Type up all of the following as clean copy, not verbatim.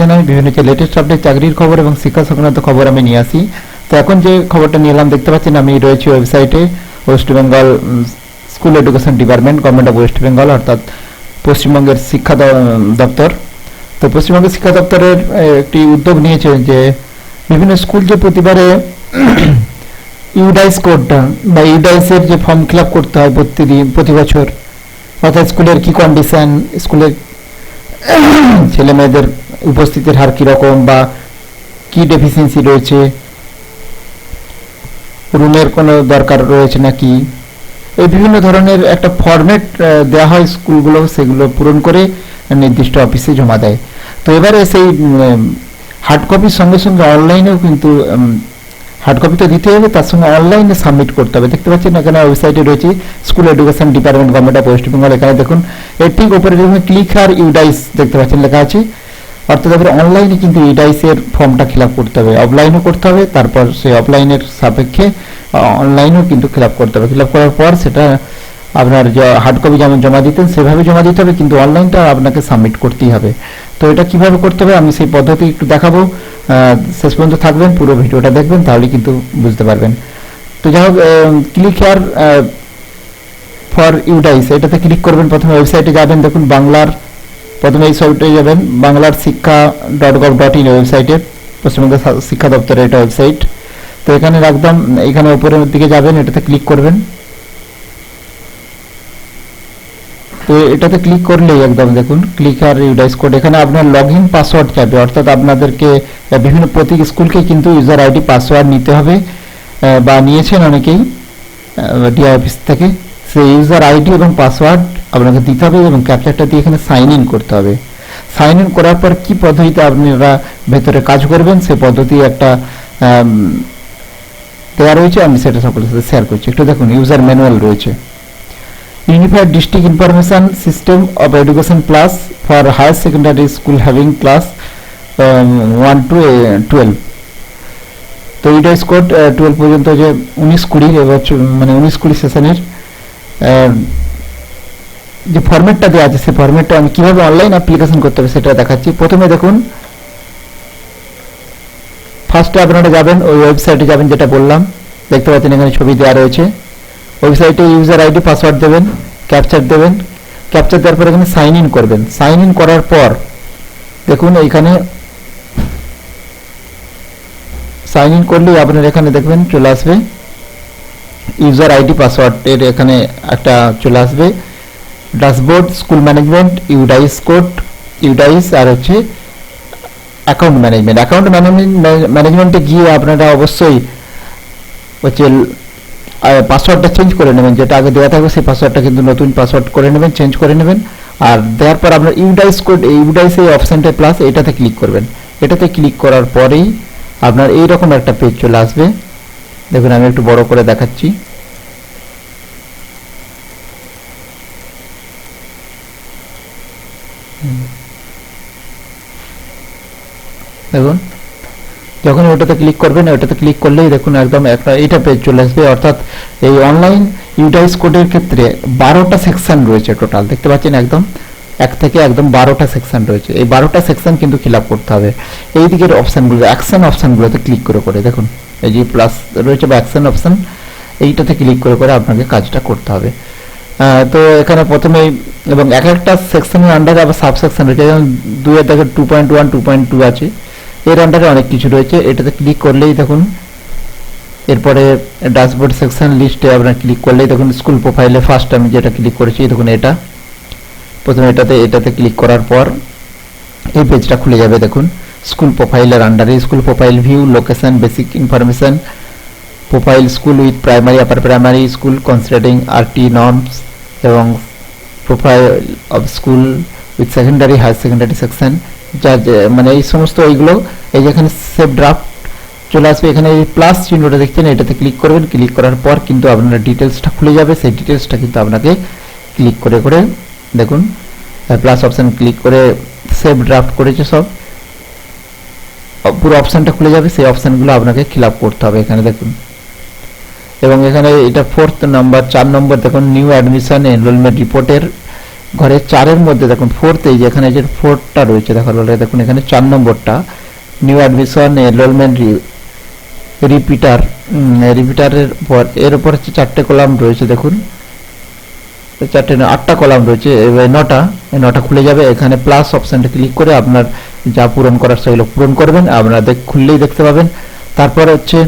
জানাই বিভিন্ন যে লেটেস্ট আপডেট চাকরির খবর এবং শিক্ষা সংক্রান্ত খবর আমি নিয়ে আসি। তো এখন যে খবরটা নিয়ে এলাম, দেখতে পাচ্ছেন আমি রয়েছি ওয়েবসাইটে West Bengal school education department, government of West Bengal, অর্থাৎ পশ্চিমবঙ্গের শিক্ষা দপ্তর। তো পশ্চিমবঙ্গের শিক্ষা দপ্তরের একটি উদ্যোগ নিয়েছে যে বিভিন্ন স্কুল যে প্রতিবারে ইউডাইস কোডটা বা ইউডাইসের যে ফর্ম ফিল আপ করতে হয় প্রতি বছর, অর্থাৎ স্কুলের কি কন্ডিশন, স্কুলের ছেলে মেয়েদের উপস্থিতির হার কীরকম বা কি ডেফিসিয়েন্সি রয়েছে, রুমের কোনো দরকার রয়েছে নাকি, এই বিভিন্ন ধরনের একটা ফরম্যাট দেওয়া হয় স্কুলগুলো, সেগুলো পূরণ করে নির্দিষ্ট অফিসে জমা দেয়। তো এবারে সেই হার্ড কপির সঙ্গে সঙ্গে অনলাইনেও কিন্তু হার্ড কপি তো দিতে হবে, তার সঙ্গে অনলাইনে সাবমিট করতে হবে। দেখতে পাচ্ছেন এখানে ওয়েবসাইটে রয়েছে school education department, government of West Bengal. এখানে দেখুন এর ঠিক উপরে দেখুন ক্লিক হিয়ার ইউডাইস দেখতে পাচ্ছেন লেখা আছে, অর্থাৎ এবার অনলাইনে কিন্তু ইউডাইসের ফর্মটা ফিল আপ করতে হবে, অফলাইনও করতে হবে, তারপর সেই অফলাইনের সাপেক্ষে অনলাইনেও কিন্তু ফিল আপ করতে হবে। ফিল আপ করার পর সেটা আপনার যে হার্ড কপি যেমন জমা দিতেন সেভাবে জমা দিতে হবে, কিন্তু অনলাইনটা আপনাকে সাবমিট করতেই হবে। তো এটা কিভাবে করতে হবে আমি সেই পদ্ধতি একটু দেখাবো, শেষ পর্যন্ত থাকবেন, পুরো ভিডিওটা দেখবেন, তাহলে কিন্তু বুঝতে পারবেন। তো যাই হোক, ক্লিক হিয়ার ফর ইউডাইস এটাতে ক্লিক করবেন। প্রথমে ওয়েবসাইটে যাবেন, দেখুন বাংলার, প্রথমে এই সাইটে যাবেন বাংলার শিক্ষা .gov.in ওয়েবসাইটে, পশ্চিমবঙ্গ শিক্ষা দপ্তরের এটা ওয়েবসাইট। তো এখানে একদম এখানে উপরের দিকে যাবেন, এটাতে ক্লিক করবেন। তো এটাতে ক্লিক করলেই একদম দেখুন ক্লিক আর ইউডাইস কোড, এখানে আপনার লগ ইন পাসওয়ার্ড চাইবে, অর্থাৎ আপনাদেরকে বিভিন্ন প্রতি স্কুলকে কিন্তু ইউজার আইডি পাসওয়ার্ড নিতে হবে, বা নিয়েছেন অনেকেই ডিআই অফিস থেকে। সেই ইউজার আইডি এবং পাসওয়ার্ড আপনাকে দিতে হবে এবং ক্যাপচারটা দিয়ে এখানে সাইন ইন করতে হবে। সাইন ইন করার পর কি পদ্ধতিতে আপনারা ভেতরে কাজ করবেন সেই পদ্ধতি একটা দেওয়া রয়েছে, আমি সেটা সকলের সাথে শেয়ার করছি। একটু দেখুন ইউজার ম্যানুয়াল রয়েছে, unified district information system of education plus for higher secondary school having class 1 to 12। তো ইউডাইস কোড 12 পর্যন্ত যে 19-20 এবছর মানে 19-20 সেশনের যে ফরম্যাটটা দেওয়া আছে সেই ফরম্যাটটা আমি কীভাবে অনলাইন অ্যাপ্লিকেশন করতে হবে সেটা দেখাচ্ছি। প্রথমে দেখুন ফার্স্টে আপনারা যাবেন ওই ওয়েবসাইটে যাবেন, যেটা বললাম, দেখতে পাচ্ছেন এখানে ছবি দেওয়া রয়েছে। ওয়েবসাইটে ইউজার আইডি পাসওয়ার্ড দেবেন, ক্যাপচার দেবেন, ক্যাপচার দেওয়ার পর এখানে সাইন ইন করবেন। সাইন ইন করার পর দেখুন এইখানে সাইন ইন করলেই আপনার এখানে দেখবেন চলে আসবে ইউজার আইডি পাসওয়ার্ডের এখানে একটা চলে আসবে dashboard, school management, UDISE code, UDISE আর হচ্ছে অ্যাকাউন্ট ম্যানেজমেন্ট। অ্যাকাউন্ট ম্যানেজমেন্টে গিয়ে আপনারা অবশ্যই হচ্ছে পাসওয়ার্ডটা চেঞ্জ করে নেবেন, যেটা আগে দেওয়া থাকবে সেই পাসওয়ার্ডটা কিন্তু নতুন পাসওয়ার্ড করে নেবেন, চেঞ্জ করে নেবেন। আর দেওয়ার পর আপনার ইউডাইস কোড, ইউডাইস এই অপশানটা প্লাস এটাতে ক্লিক করবেন। এটাতে ক্লিক করার পরেই আপনার এইরকম একটা পেজ চলে আসবে। দেখুন আমি একটু বড় করে দেখাচ্ছি। দেখুন যখন ওটাতে ক্লিক করবেন, ওটাতে ক্লিক করলেই দেখুন একদম একটা এইটা পেজ চলে আসবে, অর্থাৎ এই অনলাইন ইউডাইস কোডের ক্ষেত্রে 12টা সেকশন রয়েছে টোটাল, দেখতে পাচ্ছেন একদম 1 থেকে একদম 12টা সেকশন রয়েছে। এই 12টা সেকশন কিন্তু ফিল আপ করতে হবে। এই দিকের অপশানগুলো, অ্যাকশন অপশানগুলোতে ক্লিক করে করে দেখুন এই যে প্লাস রয়েছে বা অ্যাকশন অপশান, এইটাতে ক্লিক করে করে আপনাকে কাজটা করতে হবে। তো এখানে প্রথমেই এবং এক একটা সেকশনের আন্ডারে আবার সাব সেকশন রয়েছে, যেমন 2 এর দেখে 2.1, 2.2 আছে, এর আন্ডারে অনেক কিছু রয়েছে। এটাতে ক্লিক করলেই দেখুন এরপরে ড্যাশবোর্ড সেকশন লিস্টে আপনার ক্লিক করলেই দেখুন স্কুল প্রোফাইলে ফার্স্ট আমি যেটা ক্লিক করেছি দেখুন এটা প্রথমে এটাতে ক্লিক করার পর এই পেজটা খুলে যাবে। দেখুন স্কুল প্রোফাইলের আন্ডারে school profile view, location, basic information, profile school with primary, upper primary school considering RT norms, এবং profile of school with secondary, higher secondary section, যা মানে এই সমস্ত এইগুলো এই যেখানে সেভ ড্রাফট চলে আসবে। এখানে এই প্লাস চিহ্নটা দেখছেন, এটাতে ক্লিক করবেন। ক্লিক করার পর কিন্তু আপনার ডিটেলসটা খুলে যাবে, সেই ডিটেলসটা কিন্তু আপনাকে ক্লিক করে করে দেখুন প্লাস অপশান ক্লিক করে সেভ ড্রাফট করেছে সব, পুরো অপশানটা খুলে যাবে, সেই অপশানগুলো আপনাকে ফিল আপ করতে হবে এখানে দেখুন। এবং এখানে এটা 4 নম্বর 4 নম্বর দেখুন নিউ অ্যাডমিশন এনরোলমেন্ট রিপোর্টের ঘরে 4-এর মধ্যে দেখুন ফোর্থ, এই যে এখানে যে ফোর্থটা রয়েছে দেখার বলে দেখুন এখানে 4 নম্বরটা নিউ অ্যাডমিশন এনরোলমেন্ট রিপিটার, রিপিটারের পর এর উপর হচ্ছে 4টে কলাম রয়েছে দেখুন, 8টা কলাম রয়েছে, এবার 9টা খুলে যাবে। এখানে প্লাস অপশনটা ক্লিক করে আপনার যা পূরণ করার সেগুলো পূরণ করবেন, আপনারা খুললেই দেখতে পাবেন। তারপর হচ্ছে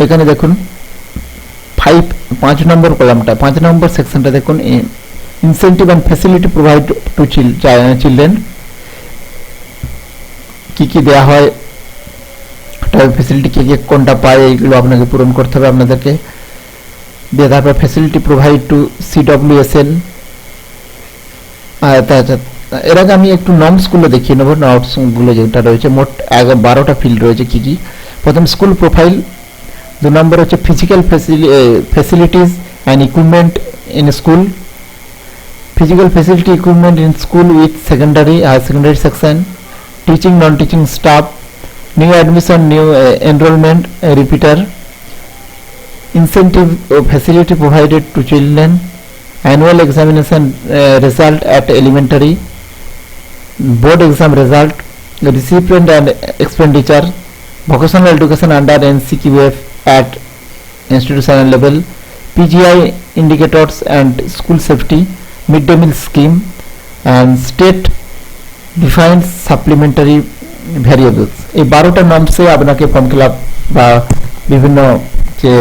এখানে দেখুন 5 নম্বর কলামটা, 5 নম্বর সেকশনটা দেখুন incentive and facility provide to children, কি দেওয়া হয়, ফ্যাসিলিটি কে কোনটা পায় এইগুলো আপনাকে পূরণ করতে হবে আপনাদেরকে। দিয়ে তারপর ফ্যাসিলিটি প্রোভাইড টু সিডব্লিউএসএন। এর আগে আমি একটু নর্মসগুলো দেখিয়ে নেবো, নর্মসগুলো যেটা রয়েছে মোট 12টা ফিল্ড রয়েছে কি কি। প্রথম স্কুল প্রোফাইল, 2 নম্বর হচ্ছে physical facilities and equipment in school, physical facility equipment in school with secondary higher secondary section, teaching non-teaching staff, new admission, new enrollment, repeater, incentive facility provided to children, annual examination result at elementary, board exam result, recipient and expenditure, vocational education under NCQF at institutional level, PGI indicators and school safety, mid-day meal scheme, and state defined supplementary variables। এই 12টা নর্মসে আপনাকে form fill up বা বিভিন্ন যে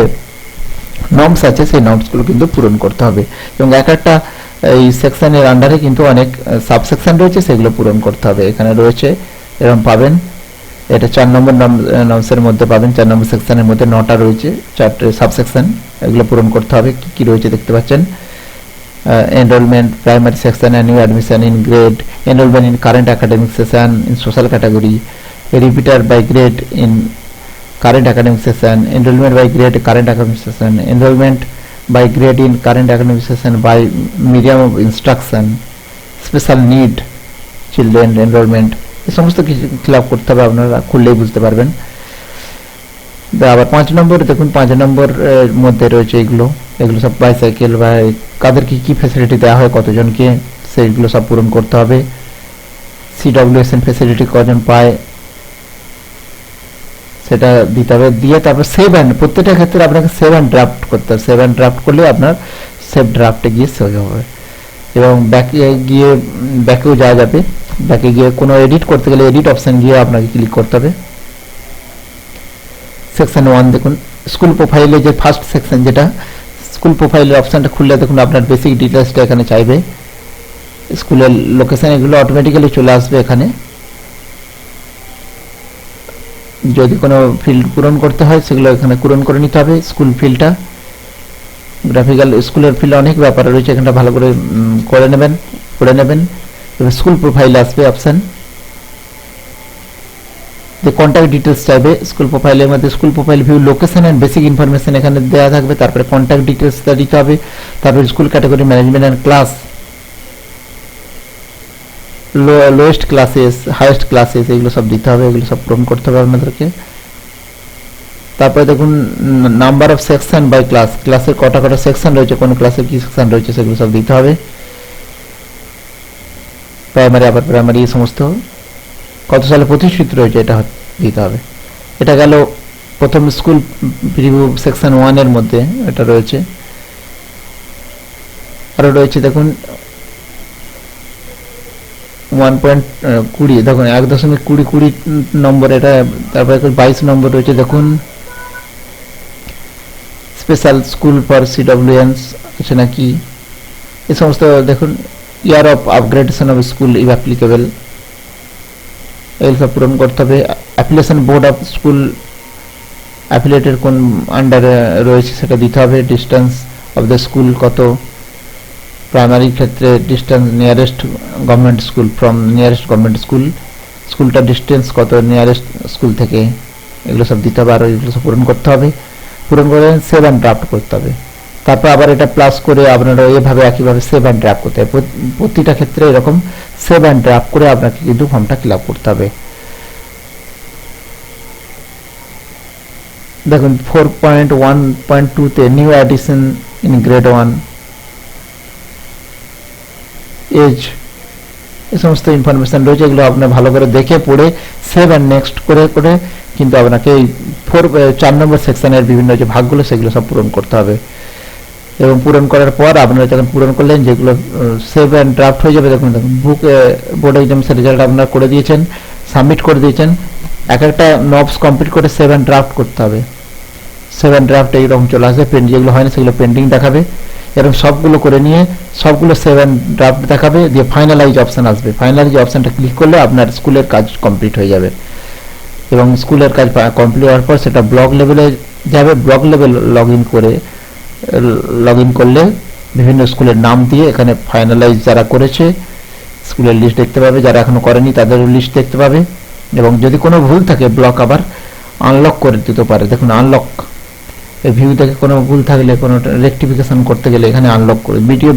norms আছে সেই নর্মসগুলো কিন্তু পূরণ করতে হবে, এবং এক একটা এই সেকশনের আন্ডারে কিন্তু অনেক সাবসেকশন রয়েছে, সেগুলো পূরণ করতে হবে। এখানে রয়েছে এরকম পাবেন, এটা 4 নম্বর নর্মসের মধ্যে পাবেন, 4 নম্বর সেকশনের মধ্যে 9টা রয়েছে, 4টে সাবসেকশন, এগুলো পূরণ করতে হবে। কি রয়েছে দেখতে পাচ্ছেন, enrollment primary section and new admission in grade, enrollment in current academic session in social category, a repeater by grade in current academic session, enrollment by grade current academic session, enrollment by grade in current academic session by medium of instruction, special need children enrollment, এই সমস্ত কিছু fill up করতে হবে, আপনারা খুললেই বুঝতে পারবেন। আবার 5 নম্বর দেখুন, 5 নম্বর মধ্যে রয়েছে এগুলো সব বাইসাইকেল বা কাদেরকে কি ফ্যাসিলিটি দেওয়া হয়, কতজনকে, সেইগুলো সব পূরণ করতে হবে। সিডব্লিউএসএন ফ্যাসিলিটি কজন পায় সেটা দিতে হবে, দিয়ে তারপর সেভ অ্যান্ড, প্রত্যেকটা ক্ষেত্রে আপনাকে সেভ অ্যান্ড ড্রাফট করতে হবে। সেভ অ্যান্ড ড্রাফট করলে আপনার সেভ ড্রাফটে গিয়ে সেভ হবে, এবং ব্যাকেও যাওয়া যাবে। ব্যাকে গিয়ে কোনো এডিট করতে গেলে এডিট অপশন গিয়ে আপনাকে ক্লিক করতে হবে। সেকশন 1 দেখুন, স্কুল প্রোফাইলে যে ফার্স্ট সেকশন, যেটা স্কুল প্রোফাইলের অপশনটা খুললে দেখুন আপনার বেসিক ডিটেলসটা এখানে চাইবে, স্কুলের লোকেশন এগুলো অটোমেটিক্যালি চলে আসবে এখানে। যদি কোনো ফিল্ড পূরণ করতে হয় সেগুলো এখানে পূরণ করে নিতে হবে। স্কুল ফিল্ডটা, গ্রাফিক্যাল স্কুলের ফিল্ড অনেক ব্যাপার রয়েছে, এখানটা ভালো করে করে নেবেন। এবার স্কুল প্রোফাইলে আসবে অপশন, যে কন্ট্যাক্ট ডিটেলস চাইবে। স্কুল প্রোফাইলের মধ্যে school profile view, location and basic information এখানে দেওয়া থাকবে, তারপরে কন্ট্যাক্ট ডিটেলসটা দিতে হবে, তারপরে school category, management and class, lowest classes, highest classes, এগুলো সব দিতে হবে, এগুলো সব পূরণ করতে হবে আপনাদেরকে। তারপরে দেখুন number of section by class, ক্লাসের কটা সেকশন রয়েছে, কোন ক্লাসের কি সেকশন রয়েছে সেগুলো সব দিতে হবে। প্রাইমারি, আবার প্রাইমারি, এই সমস্ত কত সালে প্রতিষ্ঠিত রয়েছে এটা দিতে হবে। এটা গেল প্রথম স্কুল প্রিভিউ সেকশন 1 এর মধ্যে এটা রয়েছে। আরো রয়েছে দেখুন 1.20, দেখুন 1.20 নম্বর এটা। তারপরে 22 নম্বর রয়েছে দেখুন স্পেশাল স্কুল ফর সিডব্লিউএনস আছে নাকি, এই সমস্ত দেখুন। Year of upgradation of school if applicable, এগুলো সব পূরণ করতে হবে। Application board of school affiliated কোন আন্ডারে রয়েছে সেটা দিতে হবে। ডিস্টেন্স অফ দ্য স্কুল কত, প্রাইমারি ক্ষেত্রে distance nearest government school from nearest government school, স্কুলটা ডিস্টেন্স কত নিয়ারেস্ট স্কুল থেকে, এগুলো সব দিতে হবে। আর এগুলো সব পূরণ করতে হবে, পূরণ করে সেভ অ্যান্ড ড্রাফট করতে হবে। তারপর আবার এটা প্লাস করে আপনারা এইভাবে একইভাবে সেভ অ্যান্ড ড্রাফট করতে হবে। প্রতিটা ক্ষেত্রে এরকম সেভ অ্যান্ড ড্রাফট করে আপনাকে কিন্তু ফর্মটা ফিল আপ করতে হবে। দেখুন 4.1.2 তে new addition in grade 1, age, এই সমস্ত ইনফরমেশন রয়েছে, এগুলো আপনার ভালো করে দেখে পড়ে সেভ অ্যান্ড নেক্সট করে করে কিন্তু আপনাকে এই 4 নম্বর সেকশনের বিভিন্ন যে ভাগগুলো সেগুলো সব পূরণ করতে হবে। এবং পূরণ করার পর আপনারা যখন পূরণ করলেন, যেগুলো সেভ অ্যান্ড ড্রাফট হয়ে যাবে, দেখুন বুক বোর্ড এক্সামসের রেজাল্ট আপনারা করে দিয়েছেন, সাবমিট করে দিয়েছেন। এক একটা নবস কমপ্লিট করে সেভ অ্যান্ড ড্রাফট করতে হবে। সেভ অ্যান্ড ড্রাফট এইরকম চলে আসবে, যেগুলো হয় না সেগুলো পেন্ডিং দেখাবে, এরকম সবগুলো করে নিয়ে সবগুলো সেভ অ্যান্ড ড্রাফট দেখাবে, দিয়ে ফাইনালাইজ অপশান আসবে। ফাইনালাইজ অপশানটা ক্লিক করলে আপনার স্কুলের কাজ কমপ্লিট হয়ে যাবে। এবং স্কুলের কাজ কমপ্লিট হওয়ার পর সেটা ব্লক লেভেলে যাবে। ব্লক লেভেল লগ ইন করলে বিভিন্ন স্কুলের নাম দিয়ে এখানে ফাইনালাইজ যারা করেছে স্কুলের লিস্ট দেখতে পাবে, যারা এখনো করেনি তাদের লিস্ট দেখতে পাবে। এবং যদি কোনো ভুল থাকে ব্লক আবার আনলক করে দিতে পারে। দেখুন আনলক, এই ভিউ থেকে কোনো ভুল থাকলে, কোনো রেকটিফিকেশন করতে গেলে এখানে আনলক করে ভিডিও,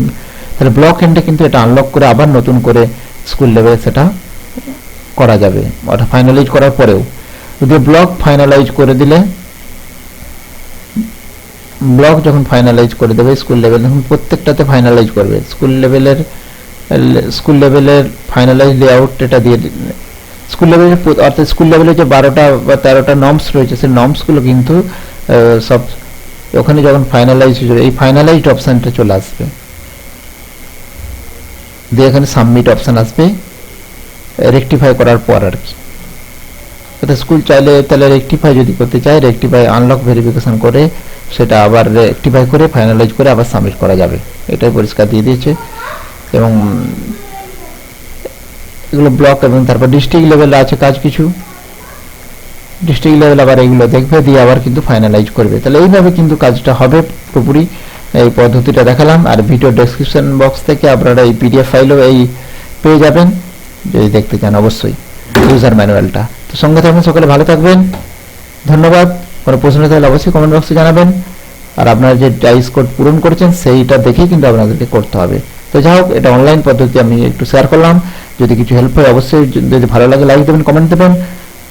তাহলে ব্লক এন্ডে কিন্তু এটা আনলক করে আবার নতুন করে স্কুল লেভেলে সেটা করা যাবে, অর্থাৎ ফাইনালাইজ করার পরেও। যদি ব্লক ফাইনালাইজ করে দিলে, ব্লক যখন ফাইনালাইজ করে দেবে স্কুল লেভেল, তখন প্রত্যেকটাতে ফাইনালাইজ করবে। স্কুল লেভেলের ফাইনালাইজ লেআউট এটা দিয়ে স্কুল লেভেলের, অর্থাৎ স্কুল লেভেলে যে 12টা বা 13টা নর্মস রয়েছে সেই নর্মসগুলো কিন্তু সব ওখানে যখন ফাইনালাইজ হয়ে যাবে, এই ফাইনালাইজড অপশানটা চলে আসবে, দিয়ে এখানে সাবমিট অপশান আসবে রেকটিফাই করার পর আর কি। অর্থাৎ স্কুল চাইলে তাহলে রেকটিফাই যদি করতে চায়, রেকটিফাই আনলক ভেরিফিকেশন করে সেটা আবার রেকটিফাই করে ফাইনালাইজ করে আবার সাবমিট করা যাবে, এটাই পরিষ্কার দিয়ে দিয়েছে। এবং এগুলো ব্লক, এবং তারপর ডিস্ট্রিক্ট লেভেলে আছে কাজ কিছু, ডিস্ট্রিক্ট লেভেল আবার এগুলো দেখবে, দিয়ে আবার কিন্তু ফাইনালাইজ করবে। তাহলে এইভাবে কিন্তু কাজটা হবে পুরোপুরি। এই পদ্ধতিটা দেখালাম, আর ভিডিও ডেসক্রিপশন বক্স থেকে আপনারা এই পিডিএফ ফাইলও এই পেয়ে যাবেন যদি দেখতে চান অবশ্যই, ইউজার ম্যানুয়ালটা। তো সঙ্গে থাকবেন, সকলে ভালো থাকবেন, ধন্যবাদ। কোনো প্রশ্ন থাকলে অবশ্যই কমেন্ট বক্সে জানাবেন। আর আপনারা যে ডাইস কোড পূরণ করেছেন সেইটা দেখেই কিন্তু আপনাদেরকে করতে হবে। তো যাই হোক, এটা অনলাইন পদ্ধতি আমি একটু শেয়ার করলাম। যদি কিছু হেল্প হয় অবশ্যই, যদি ভালো লাগে লাইক দেবেন, কমেন্ট দেবেন,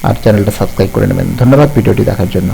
আর চ্যানেলটা সাবস্ক্রাইব করে নেবেন। ধন্যবাদ ভিডিওটি দেখার জন্য।